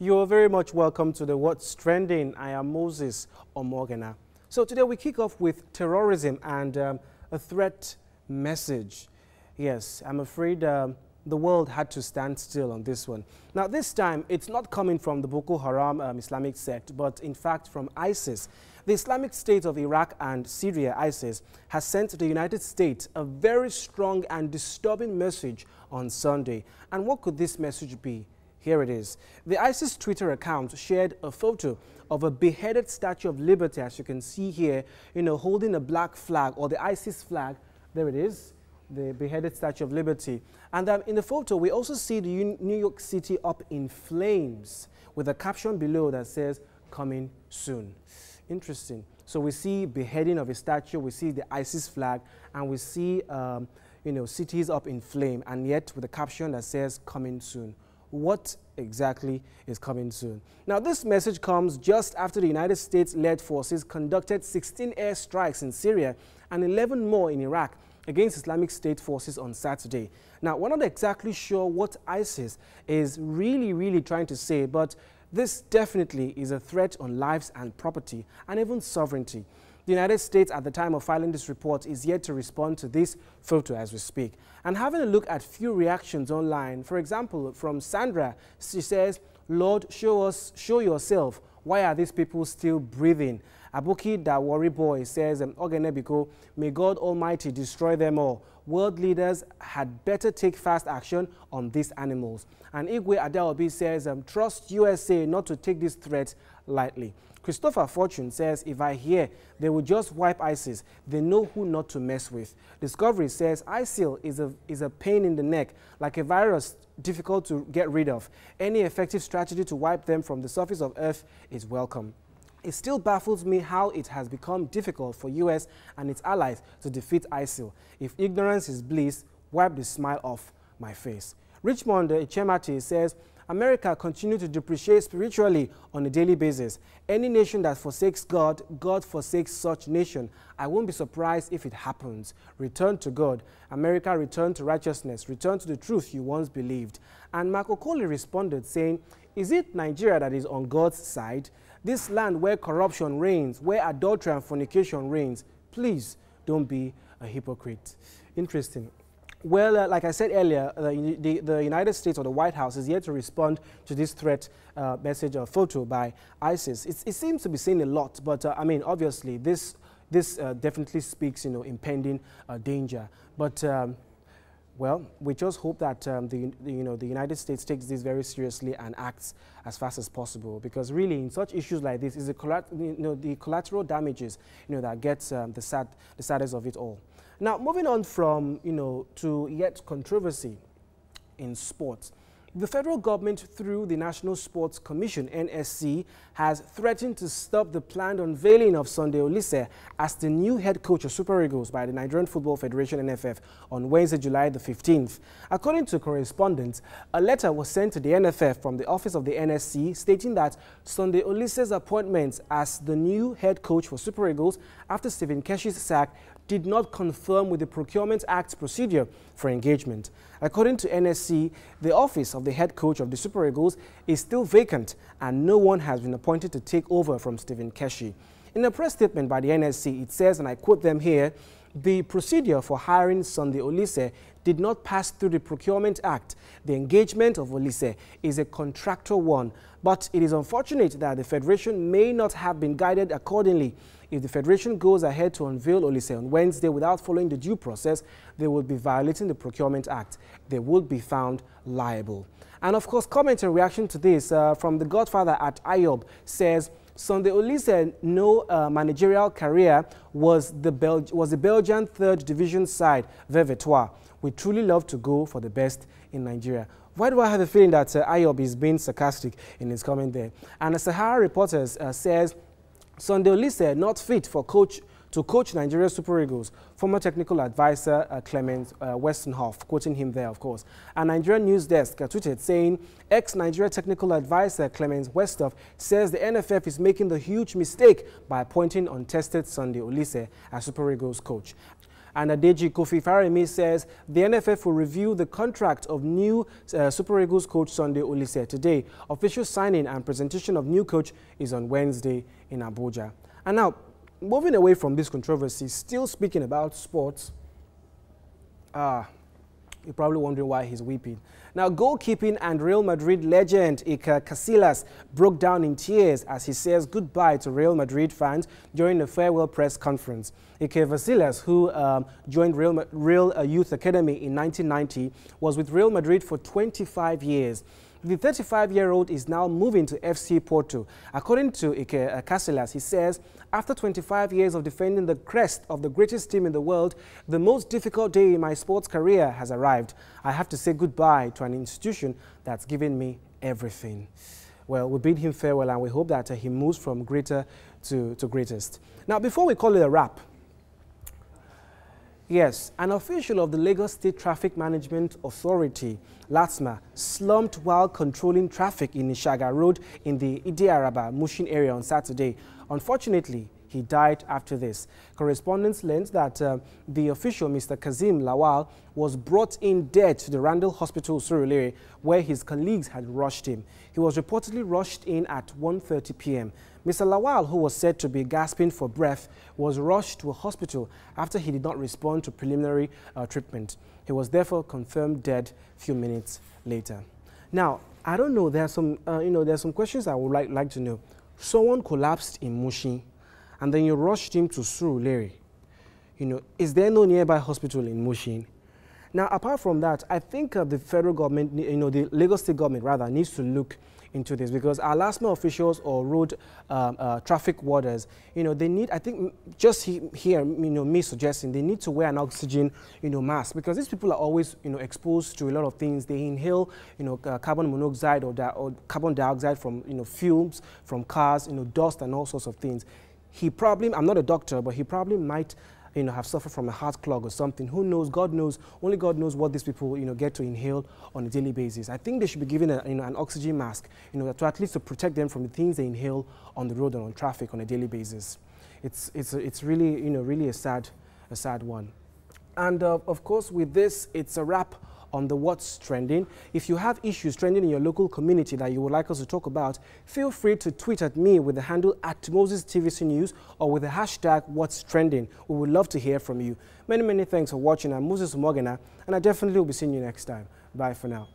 You're very much welcome to the What's Trending. I am Moses Omogena. So today we kick off with terrorism and a threat message. Yes, I'm afraid the world had to stand still on this one. Now this time it's not coming from the Boko Haram Islamic sect, but in fact from ISIS. The Islamic State of Iraq and Syria, ISIS, has sent the United States a very strong and disturbing message on Sunday. And what could this message be? Here it is. The ISIS Twitter account shared a photo of a beheaded Statue of Liberty, as you can see here, holding a black flag, or the ISIS flag. There it is, the beheaded Statue of Liberty. And in the photo, we also see the New York City up in flames with a caption below that says, "Coming soon." Interesting. So we see beheading of a statue, we see the ISIS flag, and we see, cities up in flame, and yet with a caption that says, "Coming soon." What exactly is coming soon? Now, this message comes just after the United States-led forces conducted 16 air strikes in Syria and 11 more in Iraq against Islamic State forces on Saturday. Now, we're not exactly sure what ISIS is really trying to say, but this definitely is a threat on lives and property and even sovereignty. The United States, at the time of filing this report, is yet to respond to this photo as we speak. And having a look at few reactions online, for example, from Sandra, she says, "Lord, show yourself. Why are these people still breathing?" Abuki Dawari Boy says, "Ogenebiko, may God Almighty destroy them all. World leaders had better take fast action on these animals." And Igwe Adaobi says, "Trust USA not to take this threat lightly." Christopher Fortune says, "If I hear they will just wipe ISIS, they know who not to mess with." Discovery says, "ISIL is a pain in the neck, like a virus difficult to get rid of. Any effective strategy to wipe them from the surface of Earth is welcome." It still baffles me how it has become difficult for US and its allies to defeat ISIL. If ignorance is bliss, wipe the smile off my face. Richmond Echemati says, "America continues to depreciate spiritually on a daily basis. Any nation that forsakes God, God forsakes such nation. I won't be surprised if it happens. Return to God. America, return to righteousness. Return to the truth you once believed." And Mark Okoli responded saying, "Is it Nigeria that is on God's side? This land where corruption reigns, where adultery and fornication reigns. Please don't be a hypocrite." Interesting. Well, like I said earlier, the United States, or the White House, is yet to respond to this threat message or photo by ISIS. It seems to be saying a lot, but I mean, obviously, this definitely speaks, impending danger. But well, we just hope that the United States takes this very seriously and acts as fast as possible, because really, in such issues like this, is the collateral damages, that gets the saddest of it all. Now, moving on from, to yet controversy in sports. The federal government, through the National Sports Commission, NSC, has threatened to stop the planned unveiling of Sunday Oliseh as the new head coach of Super Eagles by the Nigerian Football Federation, NFF, on Wednesday, July the 15th. According to correspondents, a letter was sent to the NFF from the office of the NSC stating that Sunday Oliseh's appointment as the new head coach for Super Eagles after Stephen Keshi's sack did not conform with the Procurement Act procedure for engagement. According to NSC, the office of the head coach of the Super Eagles is still vacant and no one has been appointed to take over from Stephen Keshi. In a press statement by the NSC, it says, and I quote them here, "The procedure for hiring Sunday Oliseh did not pass through the Procurement Act. The engagement of Oliseh is a contractual one, but it is unfortunate that the Federation may not have been guided accordingly. If the Federation goes ahead to unveil Oliseh on Wednesday without following the due process, they will be violating the Procurement Act. They will be found liable." And of course, comment and reaction to this from the Godfather at IOB says, "Sunday Oliseh, no managerial career, was the Belgian 3rd Division side, Vervetois. We truly love to go for the best in Nigeria." Why do I have the feeling that IOB is being sarcastic in his comment there? And the Sahara Reporters says, "Sunday Oliseh not fit to coach Nigeria Super Eagles." Former technical advisor Clement Westenhoff, quoting him there, of course. And Nigerian News Desk tweeted saying, "Ex-Nigeria technical advisor Clement Westenhoff says the NFF is making the huge mistake by appointing untested Sunday Oliseh as Super Eagles coach." And Adeji Kofi Faremi says the NFF will review the contract of new Super Eagles coach Sunday Olise today. Official signing and presentation of new coach is on Wednesday in Abuja. And now, moving away from this controversy, still speaking about sports, you're probably wondering why he's weeping. Now, goalkeeping and Real Madrid legend Iker Casillas broke down in tears as he says goodbye to Real Madrid fans during a farewell press conference. Iker Casillas, who joined Real Youth Academy in 1990, was with Real Madrid for 25 years. The 35-year-old is now moving to FC Porto. According to Iker Casillas, he says, after 25 years of defending the crest of the greatest team in the world, the most difficult day in my sports career has arrived. I have to say goodbye to an institution that's given me everything. Well, we bid him farewell and we hope that he moves from greater to greatest. Now, before we call it a wrap, yes, an official of the Lagos State Traffic Management Authority, LATMA, slumped while controlling traffic in Ishaga Road in the Idi-Araba, Mushin area on Saturday. Unfortunately, he died after this. Correspondents learned that the official, Mr. Kazim Lawal, was brought in dead to the Randall Hospital, Surulere, where his colleagues had rushed him. He was reportedly rushed in at 1:30 p.m. Mr. Lawal, who was said to be gasping for breath, was rushed to a hospital after he did not respond to preliminary treatment. He was therefore confirmed dead a few minutes later. Now, I don't know, there are some, there are some questions I would like to know. Someone collapsed in Mushin, and then you rushed him to Surulere. Is there no nearby hospital in Mushin? Now, apart from that, I think the federal government, the Lagos State government rather, needs to look into this, because our LASTMA officials or road traffic warders, they need, I think, just here, me suggesting they need to wear an oxygen, mask, because these people are always, exposed to a lot of things. They inhale, carbon monoxide or carbon dioxide from, fumes from cars, dust and all sorts of things. He probably, I'm not a doctor, but he probably might, have suffered from a heart clog or something. Who knows? God knows. Only God knows what these people, get to inhale on a daily basis. I think they should be given an oxygen mask, to at least to protect them from the things they inhale on the road and on traffic on a daily basis. It's really, really a sad one. And of course, with this, it's a wrap on the What's Trending. If you have issues trending in your local community that you would like us to talk about, feel free to tweet at me with the handle @MosesTVC or with the hashtag What's Trending. We would love to hear from you. Many, many thanks for watching. I'm Moses Umogena, and I definitely will be seeing you next time. Bye for now.